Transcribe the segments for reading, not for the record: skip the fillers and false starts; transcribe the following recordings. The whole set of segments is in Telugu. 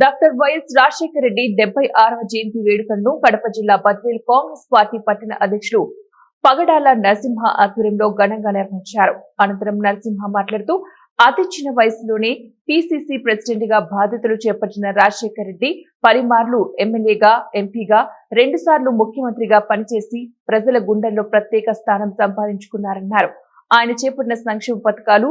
డాక్టర్ వైఎస్ రాజశేఖర రెడ్డి 76వ జయంతి వేడుకలను కడప జిల్లా బద్వేల్ కాంగ్రెస్ పార్టీ పట్టణ అధ్యక్షులు పగడాల నరసింహ ఆధ్వర్యంలో ఘనంగా నిర్వహించారు. అనంతరం నరసింహ మాట్లాడుతూ అతి చిన్న వయసులోనే పిసిసి ప్రెసిడెంట్ గా బాధ్యతలు చేపట్టిన రాజశేఖర రెడ్డి పలుమార్లు ఎమ్మెల్యేగా, ఎంపీగా, 2 సార్లు ముఖ్యమంత్రిగా పనిచేసి ప్రజల గుండెల్లో ప్రత్యేక స్థానం సంపాదించుకున్నారన్నారు. ఆయన చేపట్టిన సంక్షేమ పథకాలు,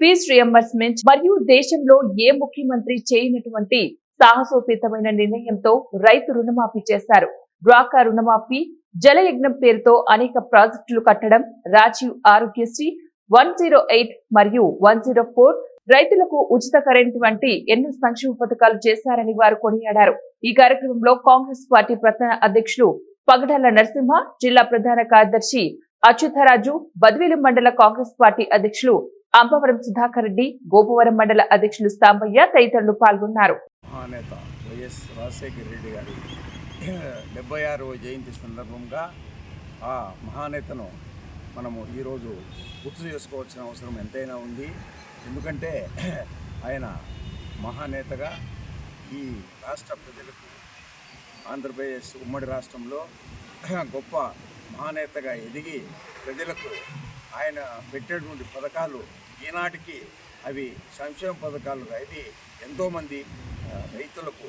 ఫీజు రియంబర్స్మెంట్ మరియు దేశంలో ఏ ముఖ్యమంత్రి చేయనటువంటి సాహసోపేతమైన నిర్ణయంతో రైతు రుణమాఫీ చేశారు. డ్వాక్రా రుణమాఫీ, జలయజ్ఞం పేరుతో అనేక ప్రాజెక్టులు కట్టడం, రాజీవ్ ఆరోగ్యశ్రీ 108 మరియు 104, రైతులకు ఉచిత కరెంటు వంటి ఎన్నో సంక్షేమ పథకాలు చేశారని వారు కొనియాడారు. ఈ కార్యక్రమంలో కాంగ్రెస్ పార్టీ ప్రధాన అధ్యక్షులు పగడాల నరసింహ, జిల్లా ప్రధాన కార్యదర్శి అచ్యుతరాజు, బద్వేలు మండల కాంగ్రెస్ పార్టీ అధ్యక్షులు అంబవరం సుధాకర్ రెడ్డి, గోపవరం మండల అధ్యక్షులు సాంబయ్య తదితరులు పాల్గొన్నారు. మహానేత వైఎస్ రాజశేఖర రెడ్డి గారి 76వ జయంతి సందర్భంగా ఆ మహానేతను మనము ఈరోజు గుర్తు చేసుకోవాల్సిన అవసరం ఎంతైనా ఉంది. ఎందుకంటే ఆయన మహానేతగా ఈ రాష్ట్ర ప్రజలకు, ఆంధ్రప్రదేశ్ ఉమ్మడి రాష్ట్రంలో గొప్ప మహానేతగా ఎదిగి ప్రజలకు ఆయన పెట్టేటువంటి పథకాలు ఈనాటికి అవి సంక్షేమ పథకాలుగా ఇది ఎంతోమంది రైతులకు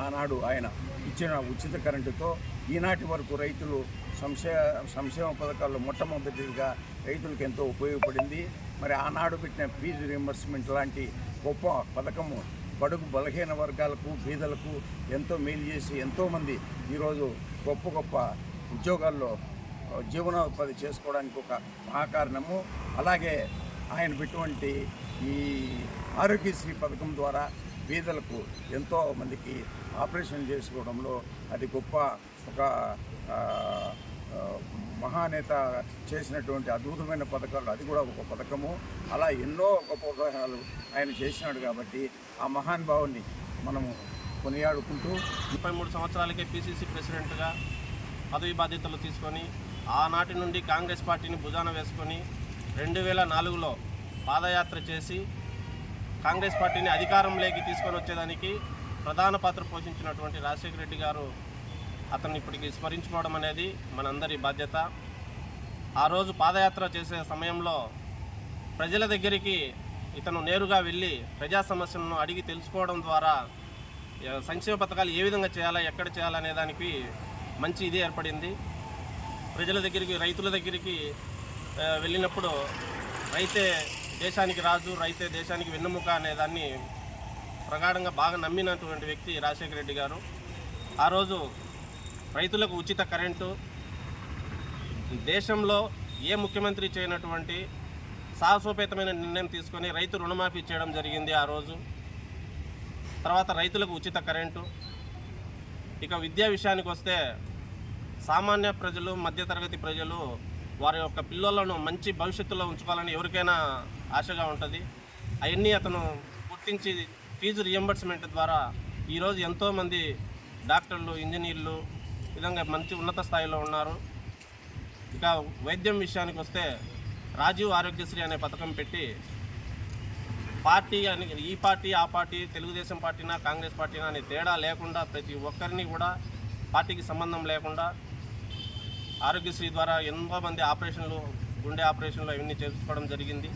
ఆనాడు ఆయన ఇచ్చిన ఉచిత కరెంటుతో ఈనాటి వరకు రైతులు సంక్షేమ పథకాల్లో మొట్టమొదటిగా రైతులకు ఎంతో ఉపయోగపడింది. మరి ఆనాడు పెట్టిన ఫీజు రియంబర్స్మెంట్ లాంటి గొప్ప పథకము బడుగు బలహీన వర్గాలకు, పేదలకు ఎంతో మేలు చేసి ఎంతోమంది ఈరోజు గొప్ప గొప్ప ఉద్యోగాల్లో జీవనోపాధి చేసుకోవడానికి ఒక మహాకారణము. అలాగే ఆయన పెటువంటి ఈ ఆరోగ్యశ్రీ పథకం ద్వారా పేదలకు ఎంతో మందికి ఆపరేషన్ చేసుకోవడంలో అది గొప్ప ఒక మహానేత చేసినటువంటి అద్భుతమైన పథకాలు, అది కూడా ఒక పథకము. అలా ఎన్నో గొప్ప పథకాలు ఆయన చేసినాడు కాబట్టి ఆ మహానుభావుని మనము కొనియాడుకుంటూ 33 సంవత్సరాలకే పిసిసి ప్రెసిడెంట్గా పదవి బాధ్యతలు తీసుకొని ఆనాటి నుండి కాంగ్రెస్ పార్టీని భుజాన వేసుకొని 2004లో పాదయాత్ర చేసి కాంగ్రెస్ పార్టీని అధికారంలోకి తీసుకొని వచ్చేదానికి ప్రధాన పాత్ర పోషించినటువంటి రాజశేఖర రెడ్డి గారు అతన్ని ఇప్పటికి స్మరించుకోవడం అనేది మనందరి బాధ్యత. ఆ రోజు పాదయాత్ర చేసే సమయంలో ప్రజల దగ్గరికి ఇతను నేరుగా వెళ్ళి ప్రజా సమస్యలను అడిగి తెలుసుకోవడం ద్వారా సంక్షేమ పథకాలు ఏ విధంగా చేయాలా, ఎక్కడ చేయాలనే దానికి మంచి ఇది ఏర్పడింది. ప్రజల దగ్గరికి, రైతుల దగ్గరికి వెళ్ళినప్పుడు రైతే దేశానికి రాజు, రైతే దేశానికి వెన్నెముక అనే దాన్ని ప్రగాఢంగా బాగా నమ్మినటువంటి వ్యక్తి రాజశేఖర రెడ్డి గారు. ఆ రోజు రైతులకు ఉచిత కరెంటు, దేశంలో ఏ ముఖ్యమంత్రి చేయనటువంటి సాహసోపేతమైన నిర్ణయం తీసుకొని రైతు రుణమాఫీ చేయడం జరిగింది ఆ రోజు. తర్వాత రైతులకు ఉచిత కరెంటు. ఇక విద్యా విషయానికి వస్తే సామాన్య ప్రజలు, మధ్యతరగతి ప్రజలు వారి యొక్క పిల్లలను మంచి భవిష్యత్తులో ఉంచుకోవాలని ఎవరికైనా ఆశగా ఉంటుంది. అవన్నీ అతను గుర్తించి ఫీజు రియంబర్స్మెంట్ ద్వారా ఈరోజు ఎంతోమంది డాక్టర్లు, ఇంజనీర్లు విధంగా మంచి ఉన్నత స్థాయిలో ఉన్నారు. ఇక వైద్యం విషయానికి వస్తే రాజీవ్ ఆరోగ్యశ్రీ అనే పథకం పెట్టి పార్టీ అని, ఈ పార్టీ ఆ పార్టీ, తెలుగుదేశం పార్టీనా కాంగ్రెస్ పార్టీనా అనే తేడా లేకుండా ప్రతి ఒక్కరిని కూడా పార్టీకి సంబంధం లేకుండా ఆరోగ్యశ్రీ ద్వారా ఎంతోమంది ఆపరేషన్లు, గుండె ఆపరేషన్లు అవన్నీ చేసుకోవడం జరిగింది.